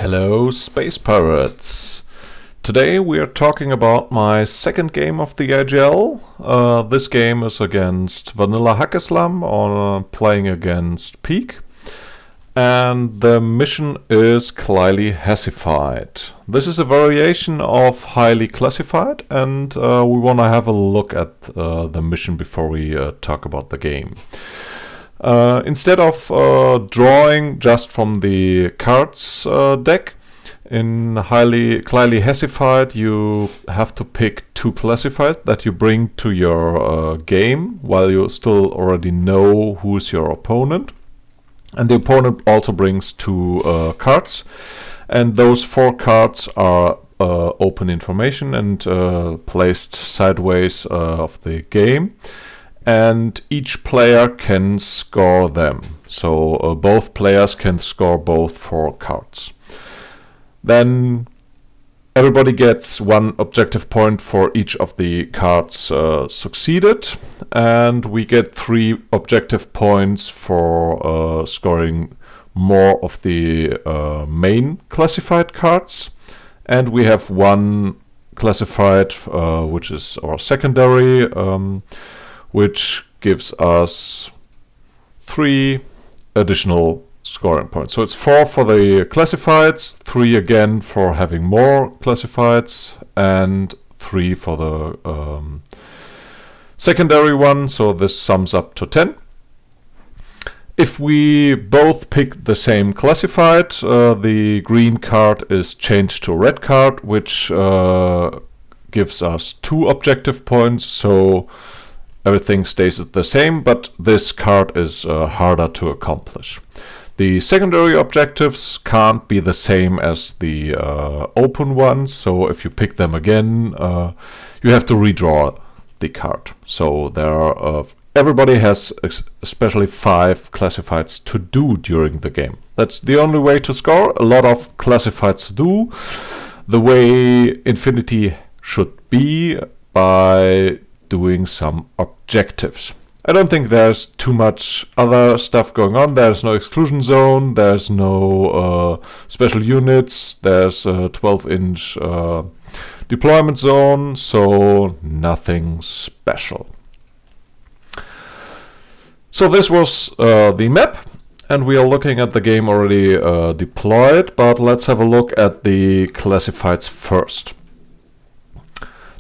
Hello, Space Pirates! Today we are talking about my second game of the IGL. This game is against Vanilla Haqqislam or playing against Peake. And the mission is Clighly Hassified. This is a variation of Highly Classified, and we want to have a look at the mission before we talk about the game. Instead of drawing just from the cards deck, in Clighly Hassified you have to pick two classified that you bring to your game while you still already know who's your opponent. And the opponent also brings two cards, and those four cards are open information and placed sideways of the game. And each player can score them. So both players can score both four cards. Then everybody gets one objective point for each of the cards succeeded. And we get 3 objective points for scoring more of the main classified cards. And we have one classified, which is our secondary, which gives us 3 additional scoring points. So it's 4 for the classifieds, 3 again for having more classifieds, and 3 for the secondary one. So this sums up to 10. If we both pick the same classified, the green card is changed to red card, which gives us 2 objective points. So everything stays the same, but this card is harder to accomplish. The secondary objectives can't be the same as the open ones, so if you pick them again, you have to redraw the card. So there are, everybody has especially 5 classifieds to do during the game. That's the only way to score. A lot of classifieds do. The way Infinity should be, by doing some objectives. I don't think there's too much other stuff going on. There's no exclusion zone, there's no special units, there's a 12-inch deployment zone, so nothing special. So this was the map, and we are looking at the game already deployed, but let's have a look at the classifieds first.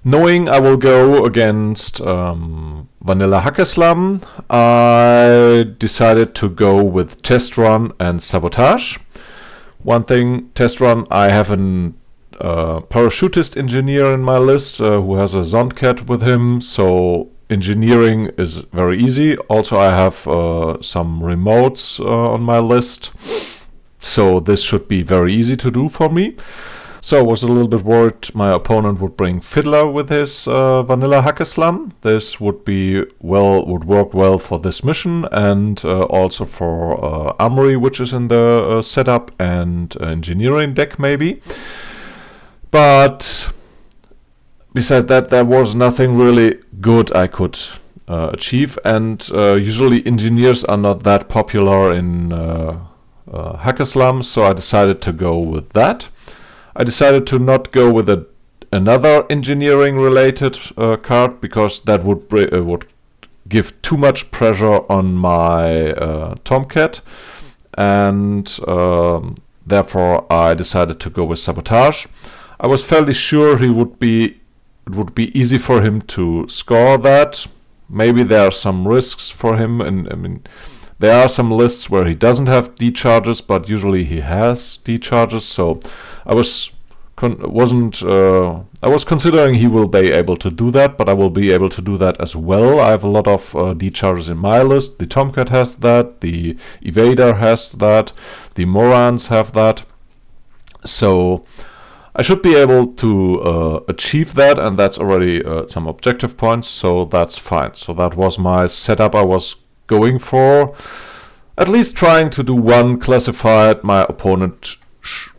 Knowing I will go against Vanilla Haqqislam, I decided to go with Test Run and Sabotage. One thing, Test Run, I have a parachutist engineer in my list who has a Zondcat with him, so engineering is very easy. Also, I have some remotes on my list, so this should be very easy to do for me. So I was a little bit worried my opponent would bring Fiddler with his Vanilla Haqqislam. This would work well for this mission, and also for Armory, which is in the setup, and engineering deck maybe. But besides that, there was nothing really good I could achieve, and usually engineers are not that popular in Haqqislam, so I decided to go with that. I decided to not go with another engineering-related card, because that would give too much pressure on my Tomcat, and therefore I decided to go with Sabotage. I was fairly sure it would be easy for him to score that. Maybe there are some risks for him, and I mean, there are some lists where he doesn't have D-charges, but usually he has D-charges, so I was considering he will be able to do that, but I will be able to do that as well. I have a lot of D-charges in my list. The Tomcat has that, the Evader has that, the Morans have that. So I should be able to achieve that, and that's already some objective points, so that's fine. So that was my setup I was going for. At least trying to do one classified my opponent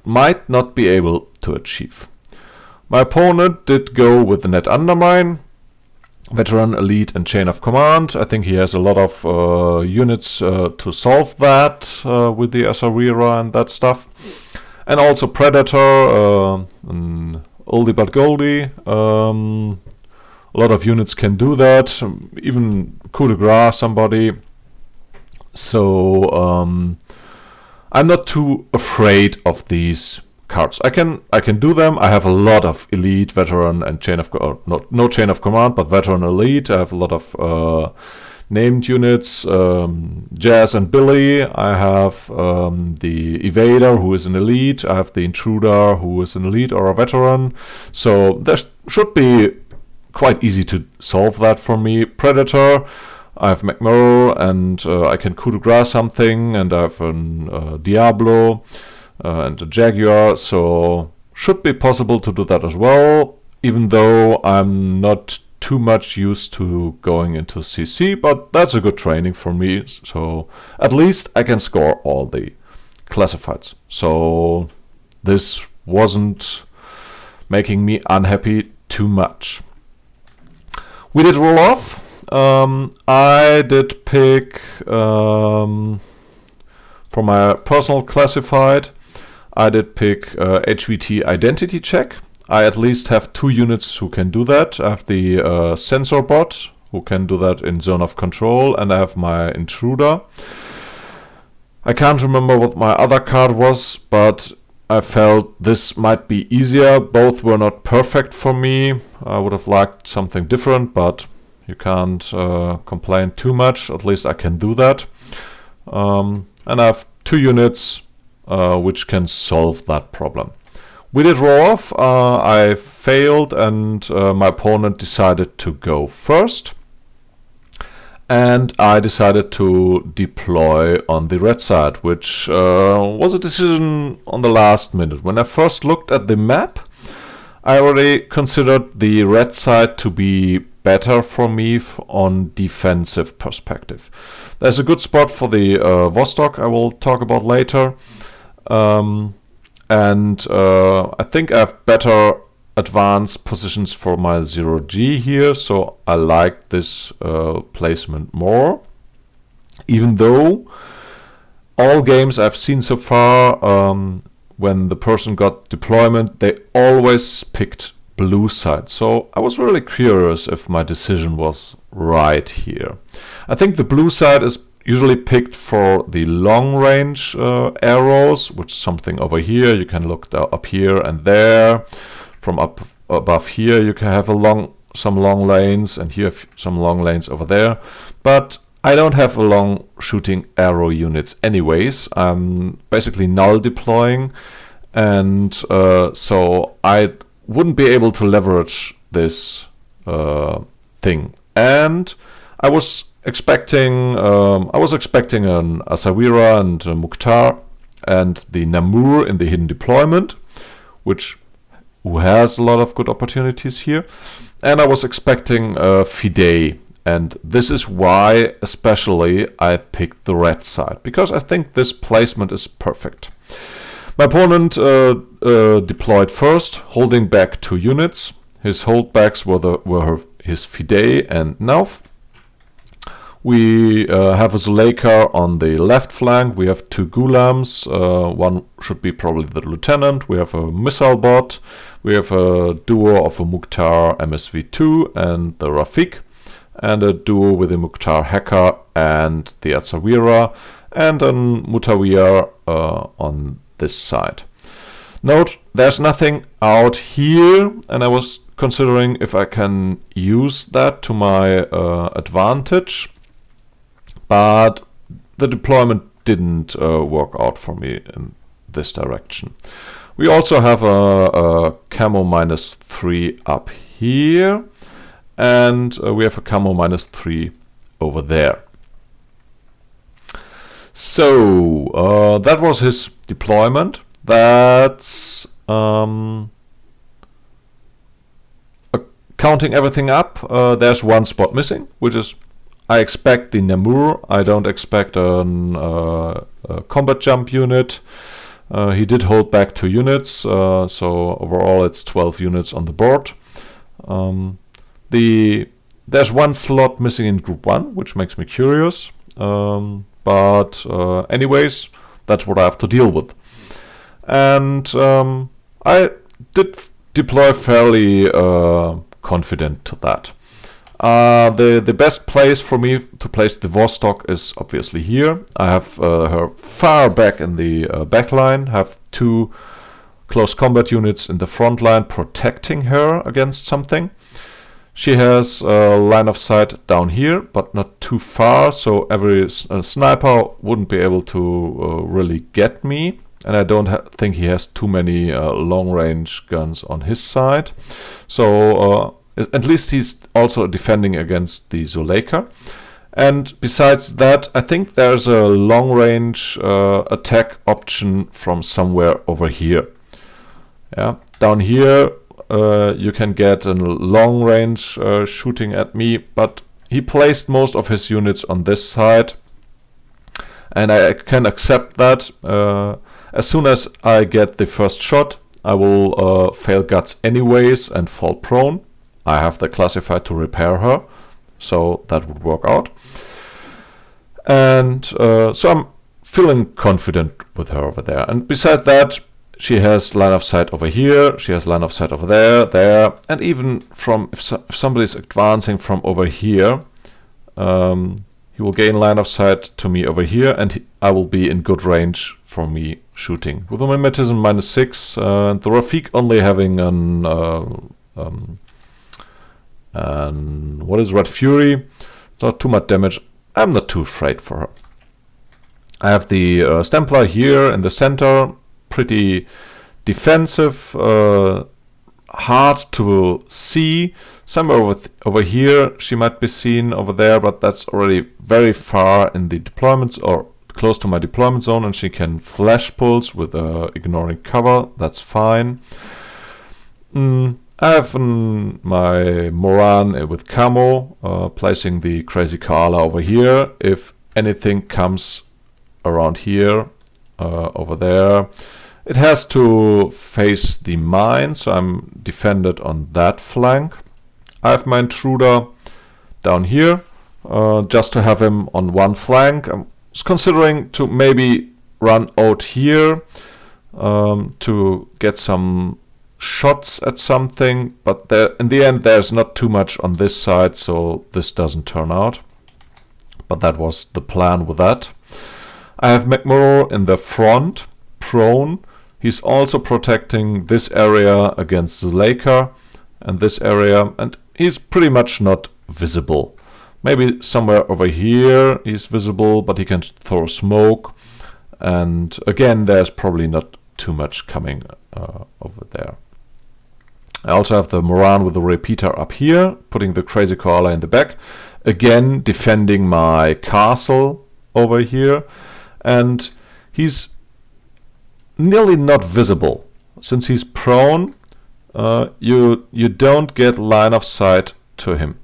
might not be able to achieve. My opponent did go with the Net Undermine, Veteran, Elite, and Chain of Command. I think he has a lot of units to solve that with the Asarira and that stuff. And also Predator, an oldie but goldie. A lot of units can do that, even coup de grace somebody. So I'm not too afraid of these cards. I can do them. I have a lot of elite, veteran, and chain of no chain of command, but veteran, elite. I have a lot of named units, Jazz and Billy. I have the Evader, who is an elite. I have the Intruder, who is an elite or a veteran. So there should be quite easy to solve that for me. Predator, I have McMurrow, and I can coup de grace something, and I have a Diablo and a Jaguar, so should be possible to do that as well, even though I'm not too much used to going into CC, but that's a good training for me, so at least I can score all the classifieds. So this wasn't making me unhappy too much. We did roll off. I did pick for my personal classified. I did pick HVT identity check. I at least have 2 units who can do that. I have the sensor bot who can do that in zone of control, and I have my intruder. I can't remember what my other card was, but I felt this might be easier. Both were not perfect for me. I would have liked something different, but you can't complain too much. At least I can do that. And I have 2 units which can solve that problem. We did roll off. I failed, and my opponent decided to go first. And I decided to deploy on the red side, which was a decision on the last minute. When I first looked at the map, I already considered the red side to be better for me on defensive perspective. There's a good spot for the Vostok I will talk about later. And I think I have better advanced positions for my 0G here, so I like this placement more. Even though all games I've seen so far, when the person got deployment, they always picked blue side. So I was really curious if my decision was right here. I think the blue side is usually picked for the long range arrows, which is something over here. You can look up here and there. From up above here you can have some long lanes, and here some long lanes over there. But I don't have a long shooting arrow units anyways. I'm basically null deploying, and so I wouldn't be able to leverage this thing. And I was expecting an Asawira and Mukhtar and the Namur in the hidden deployment, who has a lot of good opportunities here. And I was expecting Fidei, and this is why especially I picked the red side, because I think this placement is perfect. My opponent deployed first, holding back 2 units. His holdbacks were his Fidei and Nauf. We have a Zuleika on the left flank. We have 2 Gulams. One should be probably the lieutenant. We have a missile bot. We have a duo of a Mukhtar MSV2 and the Rafik, and a duo with the Mukhtar Hacker and the Asawira, and a Mutawiyar on this side. Note, there's nothing out here, and I was considering if I can use that to my advantage, but the deployment didn't work out for me in this direction. We also have a camo -3 up here, and we have a camo -3 over there. So that was his deployment. That's counting everything up. There's 1 spot missing, which is I expect the Namur. I don't expect a combat jump unit. He did hold back 2 units, so overall it's 12 units on the board. There's 1 slot missing in Group 1, which makes me curious. But anyways, that's what I have to deal with. and I did deploy fairly confident to that. The best place for me to place the Vostok is obviously here. I have her far back in the back line, have 2 close combat units in the front line protecting her against something. She has a line of sight down here, but not too far, so every sniper wouldn't be able to really get me. And I don't think he has too many long-range guns on his side. So at least he's also defending against the Zuleika. And besides that, I think there's a long-range attack option from somewhere over here. Yeah, down here you can get a long-range shooting at me, but he placed most of his units on this side, and I can accept that. As soon as I get the first shot, I will fail guts anyways and fall prone. I have the classified to repair her, so that would work out. And so I'm feeling confident with her over there. And besides that, she has line of sight over here, she has line of sight over there, and even from if somebody's advancing from over here, he will gain line of sight to me over here, and I will be in good range for me shooting. With a mimetism -6, and the Rafik only having an what is Red Fury, it's not too much damage. I'm not too afraid for her. I have the Stemplar here in the center, pretty defensive, hard to see. Somewhere over here she might be seen over there, but that's already very far in the deployments or close to my deployment zone, and she can flash pulse with ignoring cover. That's fine. I have my Moran with camo, placing the Crazy Koala over here. If anything comes around here, over there, it has to face the mine, so I'm defended on that flank. I have my intruder down here, just to have him on one flank. I was considering to maybe run out here to get some shots at something, but in the end there's not too much on this side, so this doesn't turn out. But that was the plan with that. I have McMurrow in the front, prone. He's also protecting this area against Zuleika and this area, and he's pretty much not visible. Maybe somewhere over here he's visible, but he can throw smoke, and again there's probably not too much coming over there. I also have the Moran with the repeater up here, putting the Crazy Koala in the back, again defending my castle over here, and he's nearly not visible. Since he's prone, you don't get line of sight to him.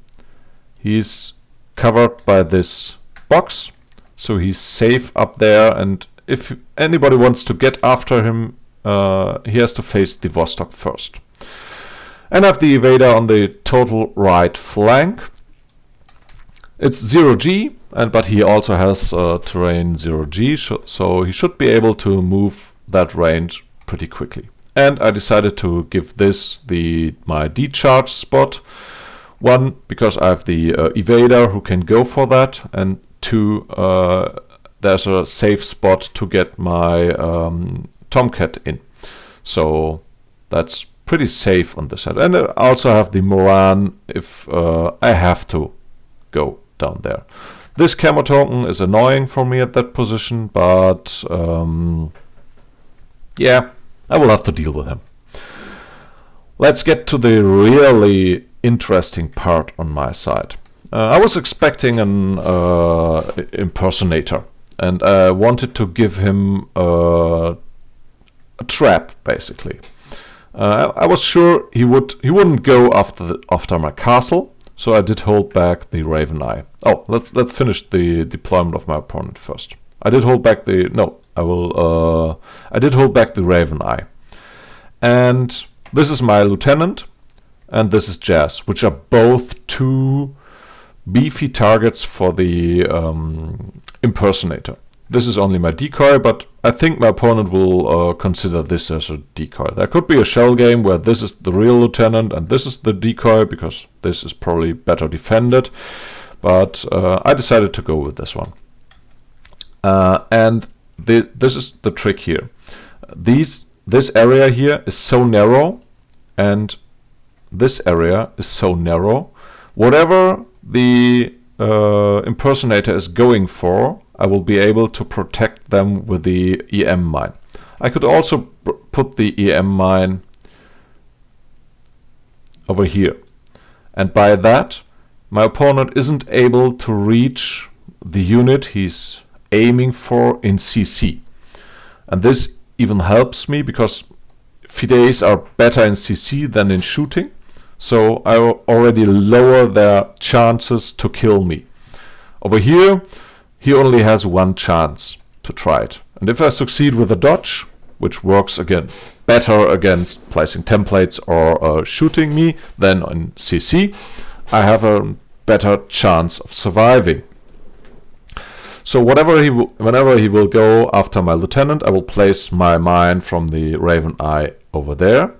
He's covered by this box, so he's safe up there, and if anybody wants to get after him, he has to face the Vostok first. And I have the Evader on the total right flank. It's 0G, but he also has terrain 0G, so he should be able to move that range pretty quickly. And I decided to give this my decharge spot. 1, because I have the Evader who can go for that, and 2, there's a safe spot to get my Tomcat in. So that's pretty safe on this side. And I also have the Moran if I have to go down there. This camo token is annoying for me at that position, but yeah, I will have to deal with him. Let's get to the really interesting part on my side. I was expecting an impersonator, and I wanted to give him a trap, basically. I was sure he wouldn't go after my castle, so I did hold back the Raven Eye. Oh, let's finish the deployment of my opponent first. I did hold back the Raven Eye, and this is my lieutenant, and this is Jazz, which are both 2 beefy targets for the impersonator. this is only my decoy, but I think my opponent will consider this as a decoy. There could be a shell game where this is the real lieutenant and this is the decoy, because this is probably better defended. But I decided to go with this one. And this is the trick here. This area here is so narrow, and this area is so narrow. Whatever the impersonator is going for, I will be able to protect them with the EM mine. I could also put the EM mine over here. And by that, my opponent isn't able to reach the unit he's aiming for in CC. And this even helps me because Fides are better in CC than in shooting. So I already lower their chances to kill me. Over here, he only has one chance to try it. And if I succeed with a dodge, which works again better against placing templates or shooting me than in CC, I have a better chance of surviving. So whenever he will go after my lieutenant, I will place my mine from the Raven Eye over there.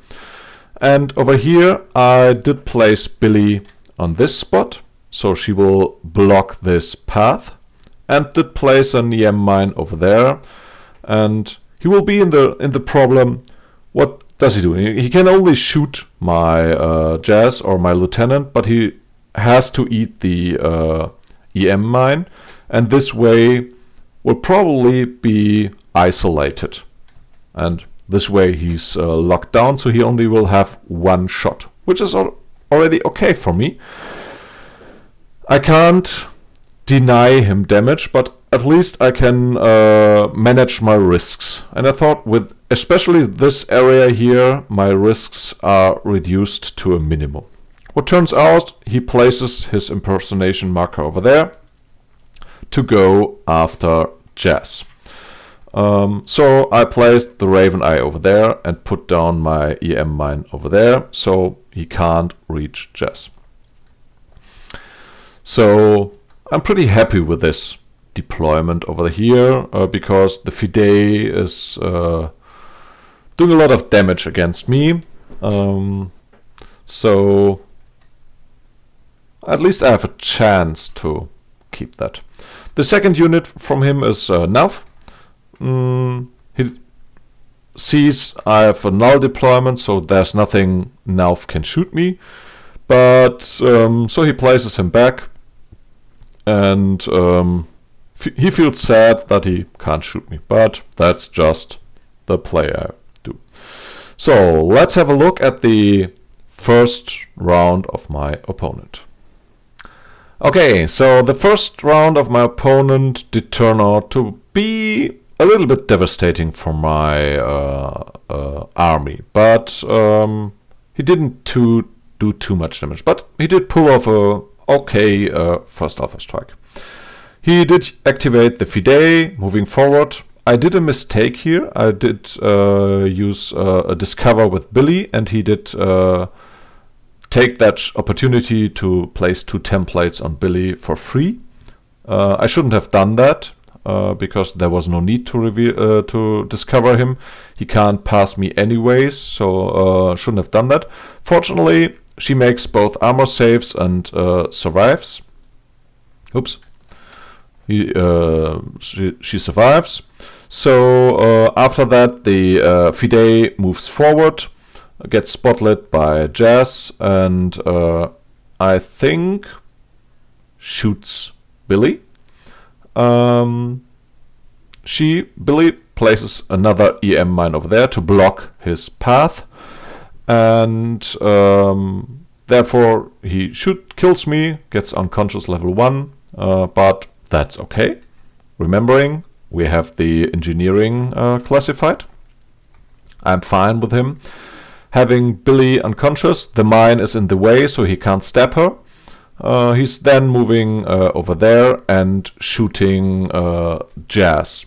And over here, I did place Billy on this spot, so she will block this path. And did place an EM mine over there. And he will be in the problem. What does he do? He can only shoot my Jazz or my lieutenant, but he has to eat the EM mine. And this way will probably be isolated. And this way he's locked down, so he only will have one shot, which is already okay for me. I can't deny him damage, but at least I can manage my risks. And I thought with especially this area here, my risks are reduced to a minimum. What turns out, he places his impersonation marker over there to go after Jazz. So I placed the Raven Eye over there and put down my EM mine over there, so he can't reach Jazz. So I'm pretty happy with this deployment over here because the Fide is doing a lot of damage against me. So at least I have a chance to keep that. The second unit from him is Nav. He sees I have a null deployment, so there's nothing Nav can shoot me. But so he places him back, and he feels sad that he can't shoot me. But that's just the play I do. So let's have a look at the first round of my opponent. Okay, so the first round of my opponent did turn out to be a little bit devastating for my army, but he didn't do too much damage, but he did pull off a okay first Alpha Strike. He did activate the Fide moving forward. I did a mistake here. I did use a Discover with Billy, and he did take that opportunity to place 2 templates on Billy for free. I shouldn't have done that because there was no need to discover him. He can't pass me anyways, so shouldn't have done that. Fortunately, she makes both armor saves and survives. Oops. She survives. So after that, the Fide moves forward, gets spotlit by Jazz, and I think shoots Billy. Billy places another EM mine over there to block his path, and therefore he kills me, gets unconscious level 1, but that's okay. Remembering, we have the engineering classified. I'm fine with him. Having Billy unconscious, the mine is in the way, so he can't stab her. He's then moving over there and shooting Jazz.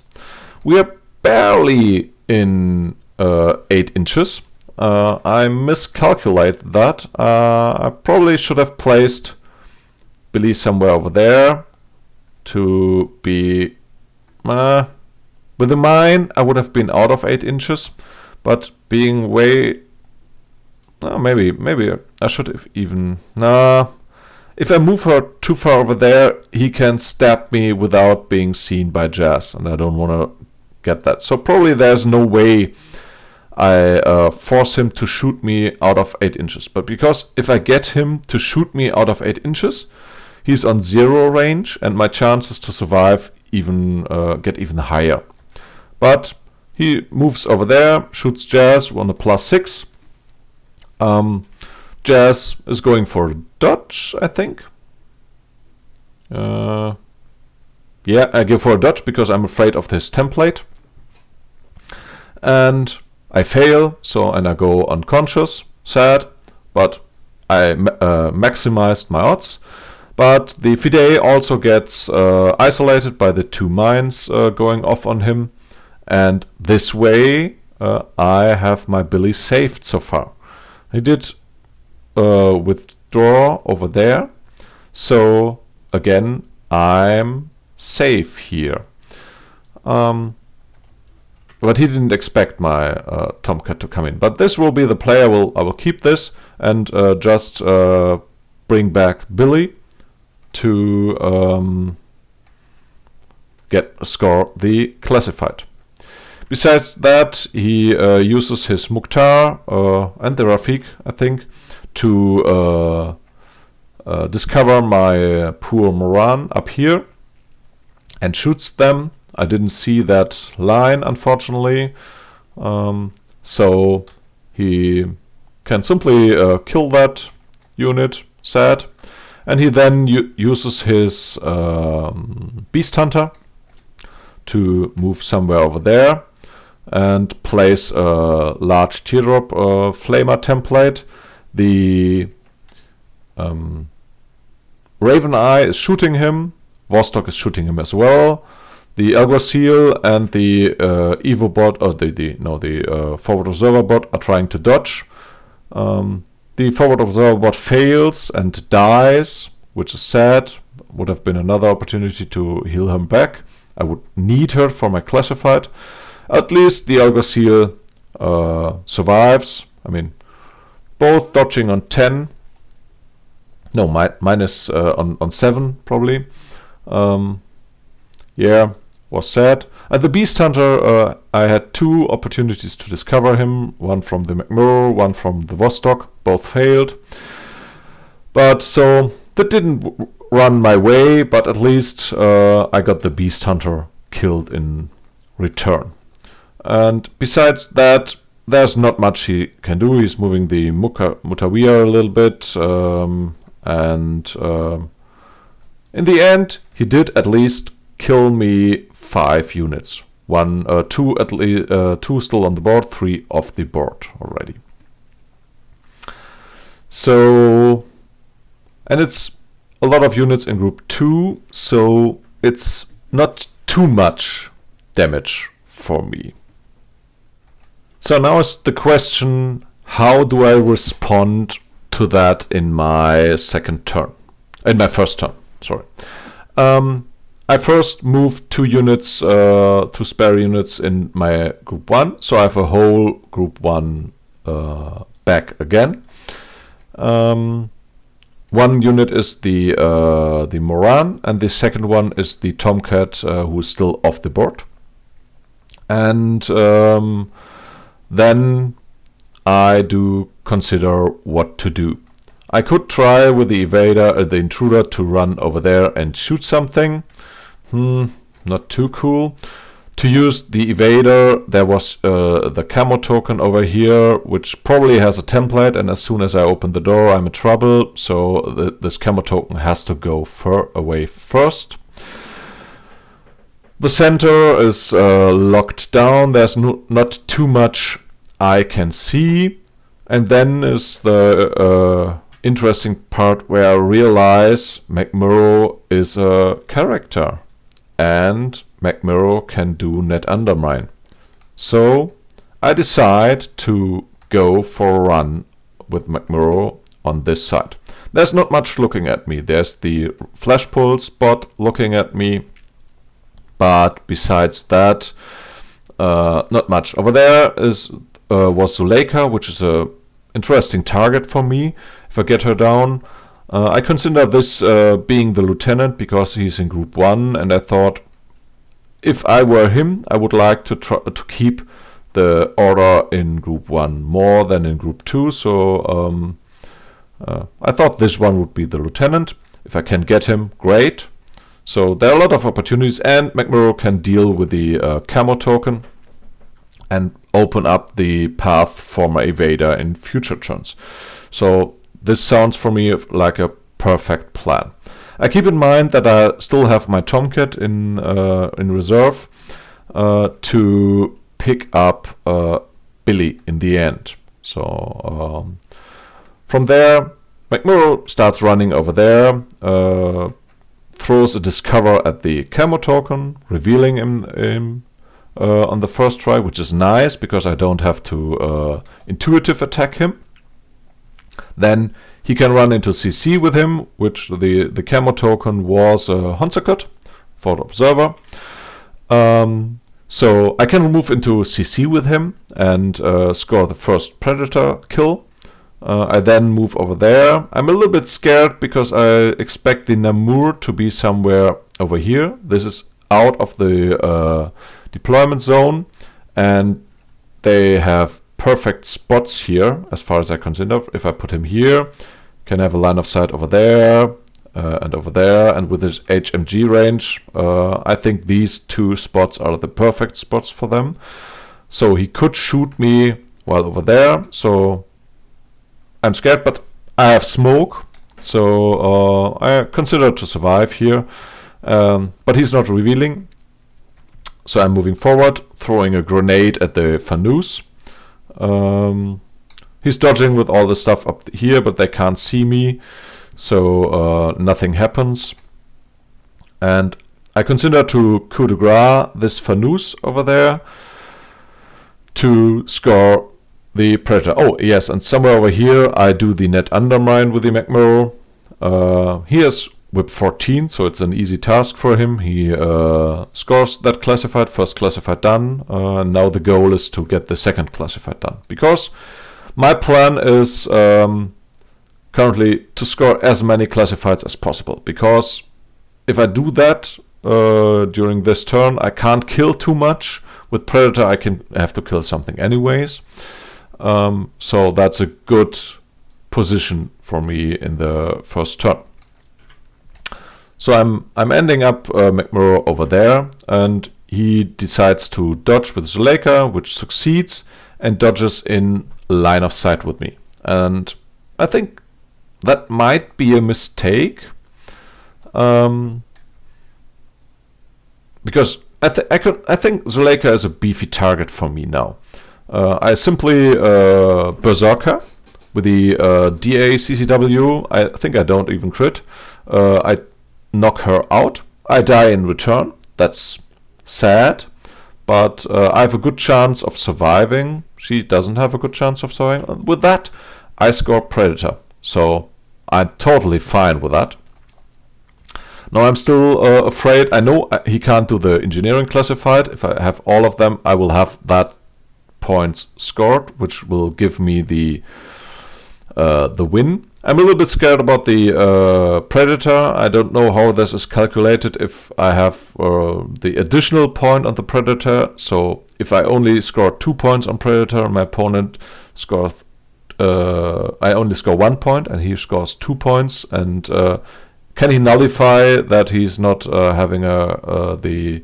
We are barely in 8 inches. I miscalculated that. I probably should have placed Billy somewhere over there to be With the mine, I would have been out of 8 inches, but being way... maybe I should have even... Nah, if I move her too far over there, he can stab me without being seen by Jazz, and I don't want to get that. So probably there's no way I force him to shoot me out of 8 inches. But because if I get him to shoot me out of 8 inches, he's on 0 range, and my chances to survive even get even higher. But he moves over there, shoots Jazz on a +6. Jazz is going for a dodge, I think. Yeah, I go for a dodge because I'm afraid of this template. And I fail, and I go unconscious. Sad, but I maximized my odds. But the Fide also gets isolated by the 2 mines going off on him. And this way, I have my Billy saved so far. He did withdraw over there. So, again, I'm safe here. But he didn't expect my Tomcat to come in. But this will be the play. I will keep this and just bring back Billy to score the classified. Besides that, he uses his Mukhtar and the Rafiq, I think, to discover my poor Moran up here and shoots them. I didn't see that line, unfortunately, so he can simply kill that unit, sad, and he then uses his Beast Hunter to move somewhere over there and place a large teardrop flamer template. The Raven Eye is shooting him, Vostok is shooting him as well. The Alguacil and the Evo bot, or the forward observer bot are trying to dodge. The forward observer bot fails and dies, which is sad. Would have been another opportunity to heal him back. I would need her for my classified. At least the Alguacil survives. I mean, both dodging on 10. No, mine is on 7 probably. Yeah, was sad. And the Beast Hunter, I had 2 opportunities to discover him. One from the McMurrow, one from the Vostok. Both failed. But so that didn't run my way, but at least I got the Beast Hunter killed in return. And besides that, there's not much he can do. He's moving the Mutawiyar a little bit. And in the end, he did at least kill me 5 units. 2 at least, 2 still on the board, 3 off the board already. So, and it's a lot of units in group 2, so it's not too much damage for me. So now is the question, how do I respond to that in my second turn? In my first turn, sorry. I first moved 2 units, 2 spare units in my group 1, so I have a whole group 1 back again. 1 unit is the Moran, and the second one is the Tomcat, who is still off the board. And then I do consider what to do. I could try with the Evader, the Intruder, to run over there and shoot something. Not too cool. To use the Evader, there was the camo token over here, which probably has a template, and as soon as I open the door, I'm in trouble. So this camo token has to go away first. The center is locked down. There's not too much I can see. And then is the interesting part where I realize McMurrow is a character. And McMurrow can do net undermine. So I decide to go for a run with McMurrow on this side. There's not much looking at me. There's the flash pulse bot looking at me. But besides that, not much. Over there was Zuleika, which is a interesting target for me if I get her down. I consider this being the lieutenant because he's in Group 1, and I thought if I were him, I would like to try to keep the order in Group 1 more than in Group 2, so I thought this one would be the lieutenant. If I can get him, great. So there are a lot of opportunities, and McMurrow can deal with the camo token and open up the path for my evader in future turns. So this sounds for me like a perfect plan. I keep in mind that I still have my Tomcat in reserve to pick up Billy in the end. So from there, McMurrow starts running over there, throws a discover at the camo token, revealing him on the first try, which is nice because I don't have to intuitive attack him. Then he can run into CC with him, which the camo token was Honsacut for the observer. So I can move into CC with him and score the first predator kill. I then move over there. I'm a little bit scared because I expect the Namur to be somewhere over here. This is out of the deployment zone, and they have perfect spots here as far as I consider. If I put him here, can have a line of sight over there and over there, and with his HMG range, I think these two spots are the perfect spots for them. So he could shoot me while over there, so I'm scared, but I have smoke, so I consider to survive here, but he's not revealing. So I'm moving forward, throwing a grenade at the Fanus. He's dodging with all the stuff up here, but they can't see me, so nothing happens. And I consider to coup de grace this Fanus over there to score the Predator. Oh, yes, and somewhere over here I do the net undermine with the McMurrow. He has whip 14, so it's an easy task for him. He scores that classified, first classified done. Now the goal is to get the second classified done. Because my plan is currently to score as many classifieds as possible. Because if I do that during this turn, I can't kill too much. With Predator, I have to kill something anyways. So that's a good position for me in the first turn. So I'm ending up McMurrow over there, and he decides to dodge with Zuleika, which succeeds, and dodges in line of sight with me. And I think that might be a mistake, because I think Zuleika is a beefy target for me now. I simply Berserker with the DA CCW. I think I don't even crit. I knock her out. I die in return. That's sad, but I have a good chance of surviving. She doesn't have a good chance of surviving. With that, I score Predator. So I'm totally fine with that. Now I'm still afraid. I know he can't do the engineering classified. If I have all of them, I will have that points scored, which will give me the win. I'm a little bit scared about the Predator. I don't know how this is calculated if I have the additional point on the Predator. So if I only score 2 points on Predator, my opponent scores I only score 1 point and he scores 2 points. And can he nullify that he's not having the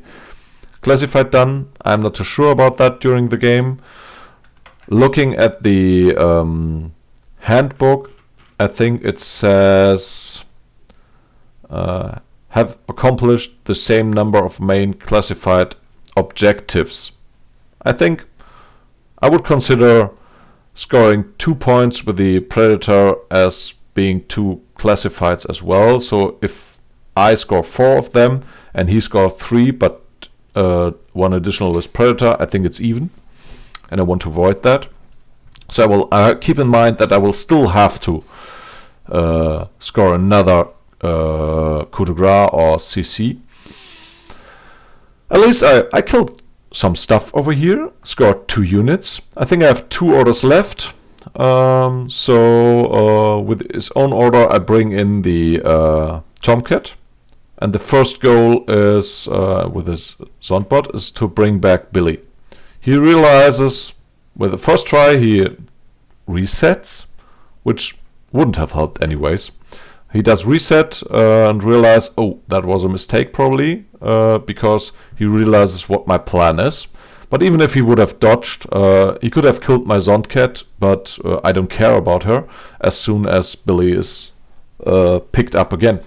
classified done? I'm not too sure about that during the game. Looking at the handbook, I think it says have accomplished the same number of main classified objectives. I think I would consider scoring 2 points with the Predator as being 2 classifieds as well. So if I score 4 of them and he scores 3, but 1 additional with Predator, I think it's even, and I want to avoid that. So I will keep in mind that I will still have to score another coup de grace or CC. At least I killed some stuff over here, scored 2 units. I think I have 2 orders left. With his own order, I bring in the Tomcat. And the first goal is, with his Zondbot, is to bring back Billy. He realizes, with the first try, he resets, which wouldn't have helped anyways. He does reset and realize, oh, that was a mistake probably, because he realizes what my plan is. But even if he would have dodged, he could have killed my Zondcat, but I don't care about her as soon as Billy is picked up again.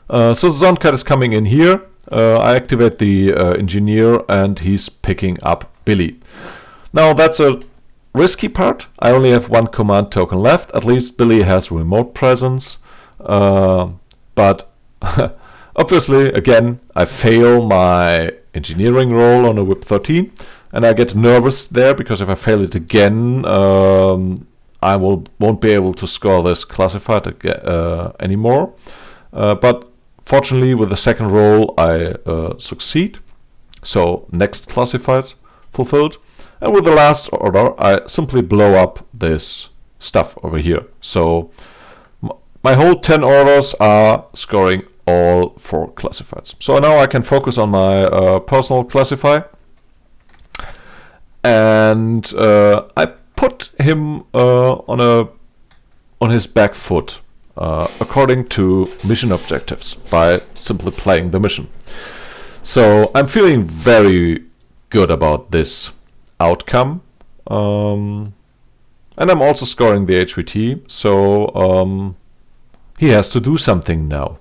So the Zondcat is coming in here. I activate the engineer and he's picking up Billy. Now that's a risky part. I only have 1 command token left. At least Billy has remote presence. But obviously, again, I fail my engineering roll on a whip 13. And I get nervous there because if I fail it again, I won't be able to score this classified anymore. But fortunately, with the second roll, I succeed. So next classified fulfilled. And with the last order, I simply blow up this stuff over here. So my whole 10 orders are scoring all 4 classifieds. So now I can focus on my personal classify. And I put him on his back foot. According to mission objectives by simply playing the mission. So I'm feeling very good about this outcome. And I'm also scoring the HVT, so he has to do something now.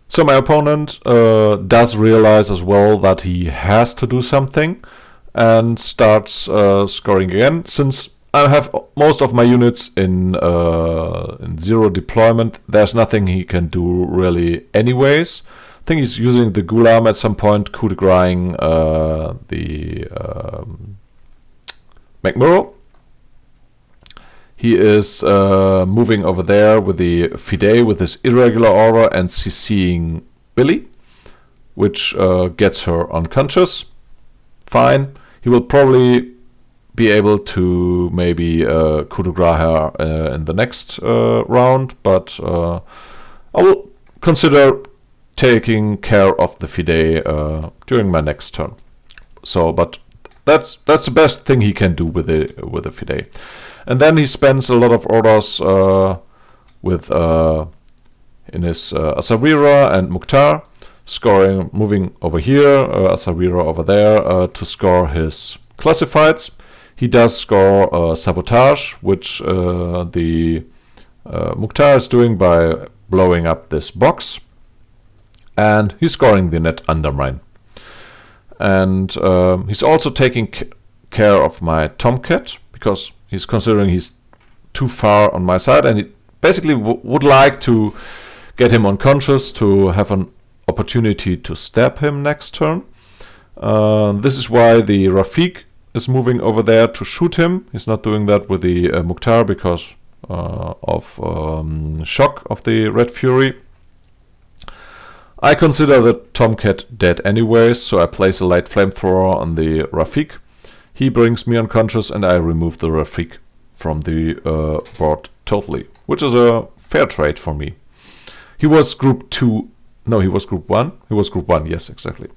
So my opponent does realize as well that he has to do something and starts scoring again. Since I have most of my units in 0 deployment, there's nothing he can do really anyways. I think he's using the Gulam at some point, coup de grace the McMurrow. He is moving over there with the Fide with his irregular order and CCing Billy, which gets her unconscious. Fine. He will probably be able to maybe coup de grace her in the next round, but I will consider taking care of the Fide during my next turn. So, but that's the best thing he can do with the Fide. And then he spends a lot of orders with in his Asawira and Mukhtar, moving over here, Asawira over there to score his classifieds. He does score sabotage, which the Mukhtar is doing by blowing up this box. And he's scoring the net undermine. And he's also taking care of my Tomcat, because he's considering he's too far on my side. And he basically would like to get him unconscious to have an opportunity to stab him next turn. This is why the Rafik is moving over there to shoot him. He's not doing that with the Mukhtar because of shock of the Red Fury. I consider the Tomcat dead anyways, so I place a light flamethrower on the Rafik. He brings me unconscious and I remove the Rafik from the board totally, which is a fair trade for me. He was group 2. No, he was group 1. He was group 1, yes, exactly.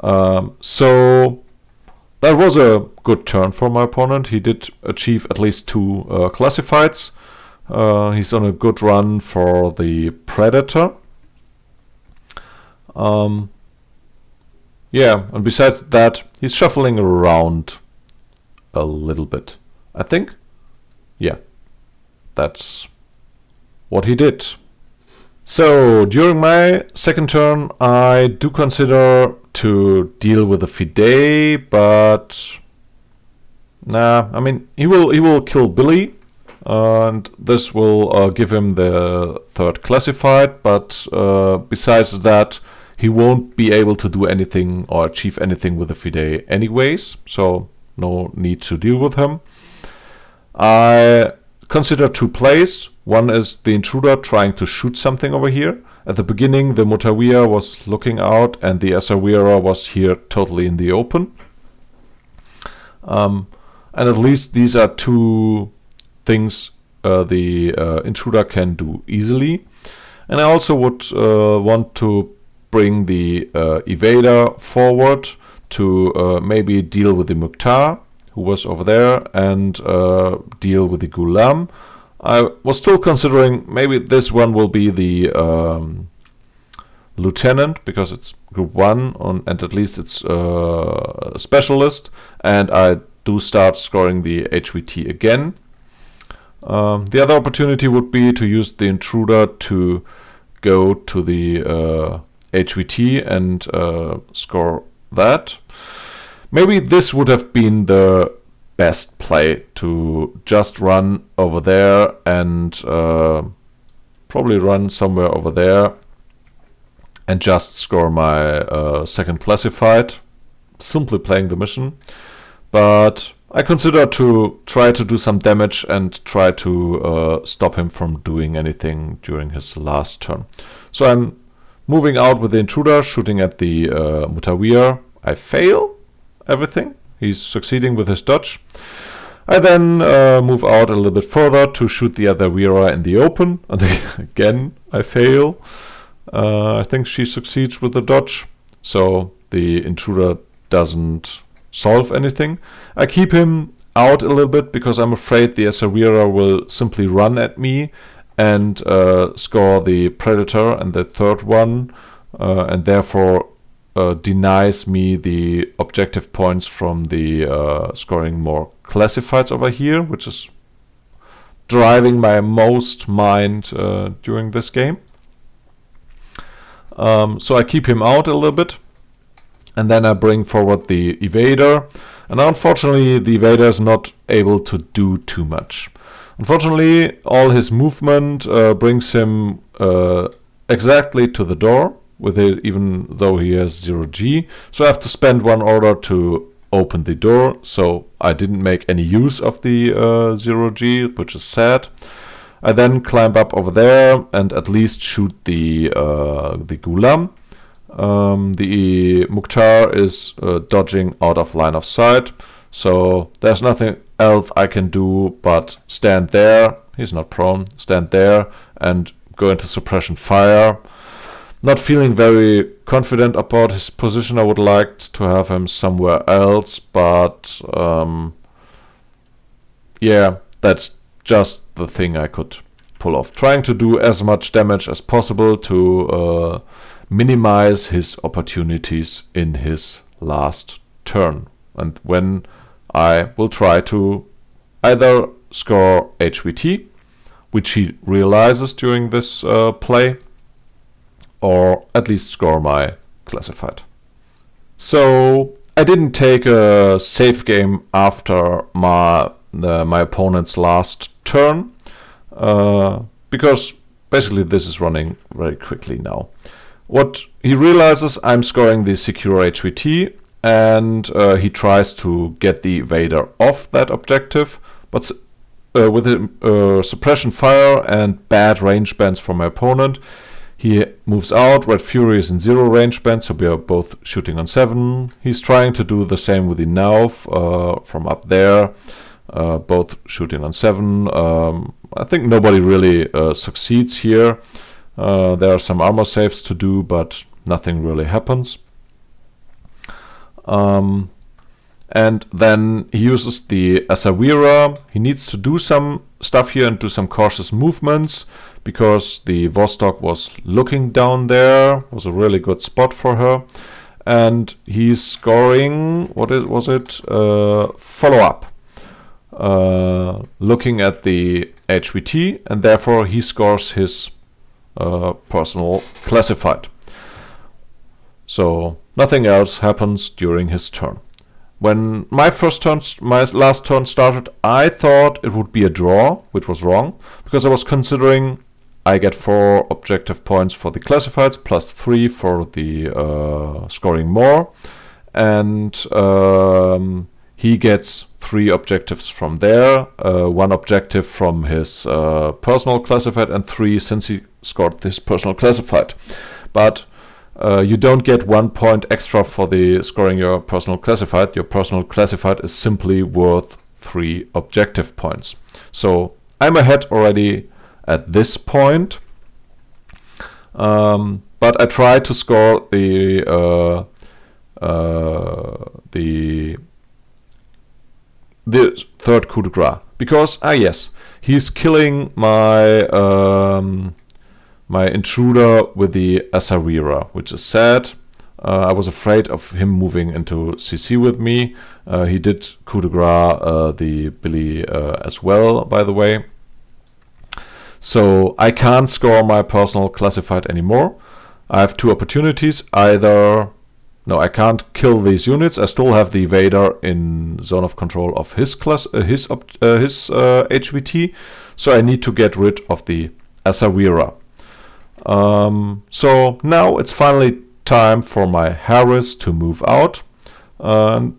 So that was a good turn for my opponent. He did achieve at least 2 classifieds. He's on a good run for the Predator. Yeah, and besides that, he's shuffling around a little bit, I think. Yeah, that's what he did. So, during my second turn, I do consider to deal with the Fide, but nah, I mean, he will kill Billy, and this will give him the 3rd classified, but besides that, he won't be able to do anything or achieve anything with the Fide anyways, so no need to deal with him. I consider 2 plays. One is the intruder trying to shoot something over here. At the beginning, the Mutawiyya was looking out and the Asawira was here totally in the open. And at least these are two things the intruder can do easily. And I also would want to bring the evader forward to maybe deal with the Mukhtar, who was over there, and deal with the Ghulam. I was still considering maybe this one will be the lieutenant, because it's group 1 and at least it's a specialist, and I do start scoring the HVT again. The other opportunity would be to use the intruder to go to the HVT and score that. Maybe this would have been the best play, to just run over there and probably run somewhere over there and just score my second classified, simply playing the mission. But I consider to try to do some damage and try to stop him from doing anything during his last turn. So I'm moving out with the intruder, shooting at the Mutawiyya. I fail everything. He's succeeding with his dodge. I then move out a little bit further to shoot the other Vira in the open. And again, I fail. I think she succeeds with the dodge. So the intruder doesn't solve anything. I keep him out a little bit because I'm afraid the Asawira will simply run at me and score the Predator and the third one, and therefore denies me the objective points from the scoring more classifieds over here, which is driving my most mind during this game. So I keep him out a little bit, and then I bring forward the evader, and unfortunately the evader is not able to do too much. Unfortunately, all his movement brings him exactly to the door with it, even though he has 0G. So I have to spend one order to open the door. So I didn't make any use of the 0G, which is sad. I then climb up over there and at least shoot the Ghulam. The Mukhtar is dodging out of line of sight, so there's nothing else I can do but stand there. He's not prone. Stand there and go into suppression fire. Not feeling very confident about his position. I would like to have him somewhere else, but yeah, that's just the thing I could pull off. Trying to do as much damage as possible to minimize his opportunities in his last turn. And when I will try to either score HVT, which he realizes during this play, or at least score my classified. So I didn't take a safe game after my opponent's last turn, because basically this is running very quickly now. What he realizes, I'm scoring the secure HVT, and he tries to get the evader off that objective, but with a suppression fire and bad range bands from my opponent, he moves out. Red Fury is in 0 range band, so we are both shooting on 7. He's trying to do the same with the Nauf from up there, both shooting on 7. I think nobody really succeeds here. There are some armor saves to do, but nothing really happens. And then he uses the Asawira. He needs to do some stuff here and do some cautious movements, because the Vostok was looking down there. Was a really good spot for her. And he's scoring, was it? Follow-up. Looking at the HVT, and therefore he scores his personal classified. So nothing else happens during his turn. When my last turn started, I thought it would be a draw, which was wrong, because I was considering I get 4 objective points for the classifieds, plus 3 for the scoring more, and he gets 3 objectives from there, 1 objective from his personal classified, and 3 since he scored this personal classified. But you don't get 1 point extra for the scoring your personal classified. Your personal classified is simply worth 3 objective points. So I'm ahead already at this point. But I try to score the third coup de grace, because yes, he's killing my my intruder with the Asarira, which is sad. I was afraid of him moving into CC with me. He did coup de grace the Billy as well, by the way. So I can't score my personal classified anymore. I have 2 opportunities. Either, no, I can't kill these units. I still have the Vader in zone of control of his HVT. So I need to get rid of the Asarira. So now it's finally time for my Harris to move out. Then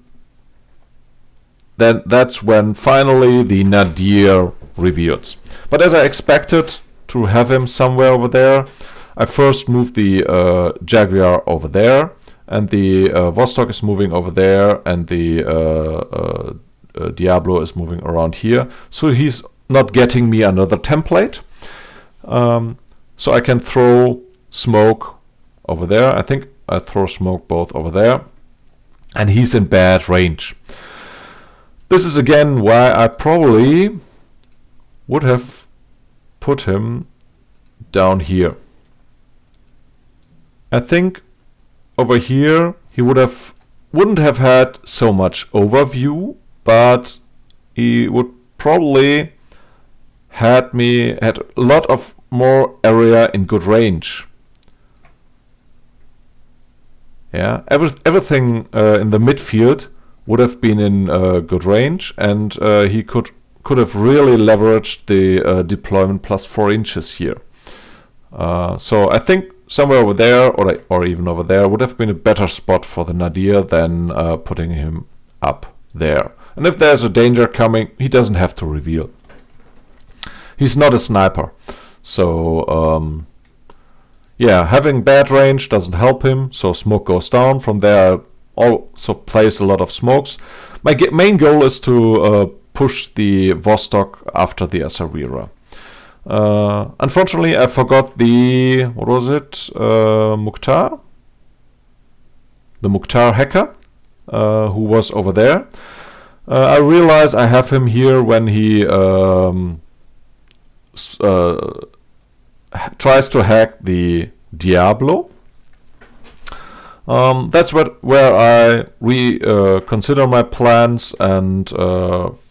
that's when finally the Nadir reveals. But as I expected to have him somewhere over there, I first moved the Jaguar over there, and the Vostok is moving over there, and the Diablo is moving around here. So he's not getting me another template. So I can throw smoke over there. I think I throw smoke both over there. And he's in bad range. This is again why I probably would have put him down here. I think over here he wouldn't have had so much overview, but he would probably had a lot of more area in good range. Yeah, everything in the midfield would have been in good range, and he could have really leveraged the deployment plus 4 inches here. So I think somewhere over there, or even over there, would have been a better spot for the Nadir than putting him up there. And if there's a danger coming, he doesn't have to reveal. He's not a sniper. So, yeah, having bad range doesn't help him, so smoke goes down. From there, I also place a lot of smokes. My main goal is to push the Vostok after the Asarira. Unfortunately, I forgot the, what was it, Mukhtar? The Mukhtar hacker, who was over there. I realize I have him here when he tries to hack the Diablo. That's where I reconsider my plans and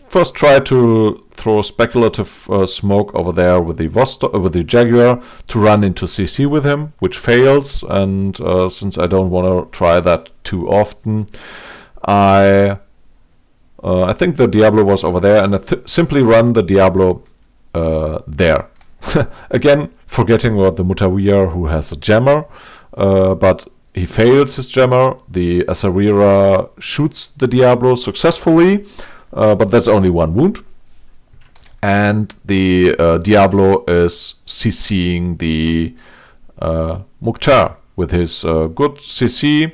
first try to throw speculative smoke over there with the Jaguar to run into CC with him, which fails. And since I don't want to try that too often, I think the Diablo was over there, and I simply run the Diablo there. Again, forgetting about the Mutawiyar, who has a jammer, but he fails his jammer. The Asarira shoots the Diablo successfully, but that's only 1 wound. And the Diablo is CCing the Mukhtar with his good CC.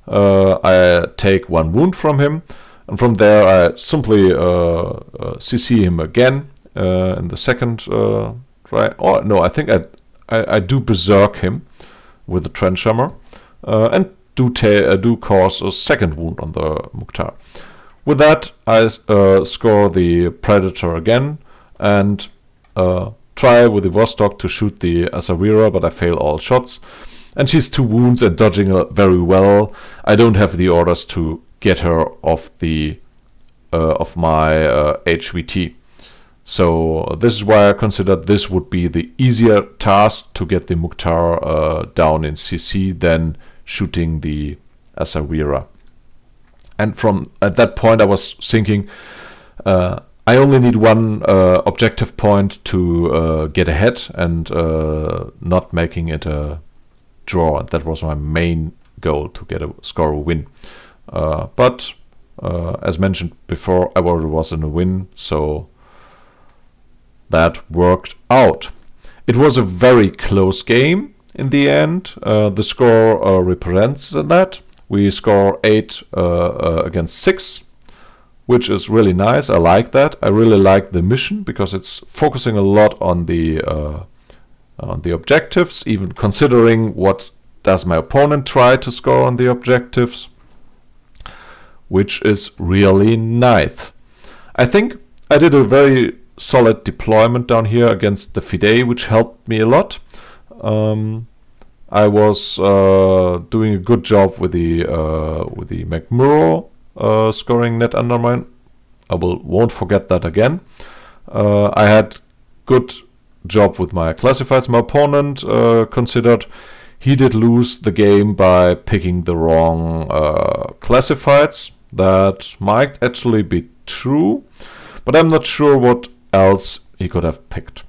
I take 1 wound from him, and from there I simply CC him again in the second try. Oh no, I think I do berserk him with the trench hammer, and do cause a 2nd wound on the Mukhtar. With that, I score the Predator again and try with the Vostok to shoot the Asarira, but I fail all shots. And she's 2 wounds and dodging very well. I don't have the orders to get her off the of my HVT. So this is why I considered this would be the easier task to get the Mukhtar down in CC than shooting the Asarira. And from at that point I was thinking I only need 1 objective point to get ahead and not making it a draw. That was my main goal, to score a win. But As mentioned before, I already was in a win, so that worked out. It was a very close game in the end. The score represents that. We score 8 against 6, which is really nice. I like that. I really like the mission because it's focusing a lot on the objectives, even considering what does my opponent try to score on the objectives, which is really nice. I think I did a very solid deployment down here against the Fide, which helped me a lot. I was doing a good job with the McMurrow scoring net undermine. I won't forget that again. I had good job with my classifieds. My opponent considered he did lose the game by picking the wrong classifieds. That might actually be true, but I'm not sure what else he could have picked.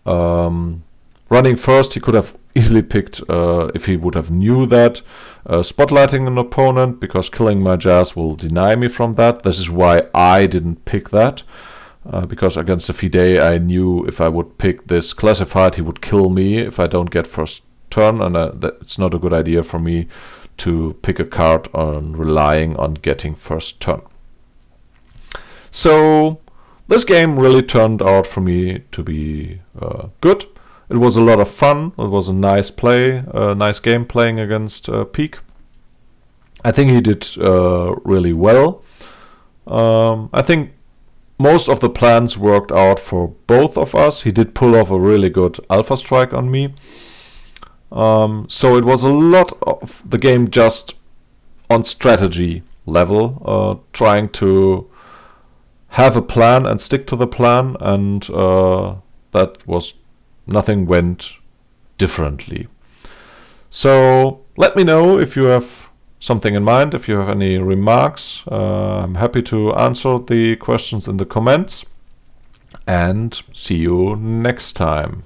Running first, he could have easily picked, if he would have knew that, spotlighting an opponent, because killing my jazz will deny me from that. This is why I didn't pick that, because against the Fide I knew if I would pick this classified, he would kill me if I don't get first turn, and it's not a good idea for me to pick a card on relying on getting first turn. So this game really turned out for me to be good. It was a lot of fun. It was a nice play, a nice game playing against Peake. I think he did really well. I think most of the plans worked out for both of us. He did pull off a really good alpha strike on me. So it was a lot of the game just on strategy level, trying to have a plan and stick to the plan, and that was nothing went differently. So let me know if you have something in mind, if you have any remarks. I'm happy to answer the questions in the comments, and see you next time.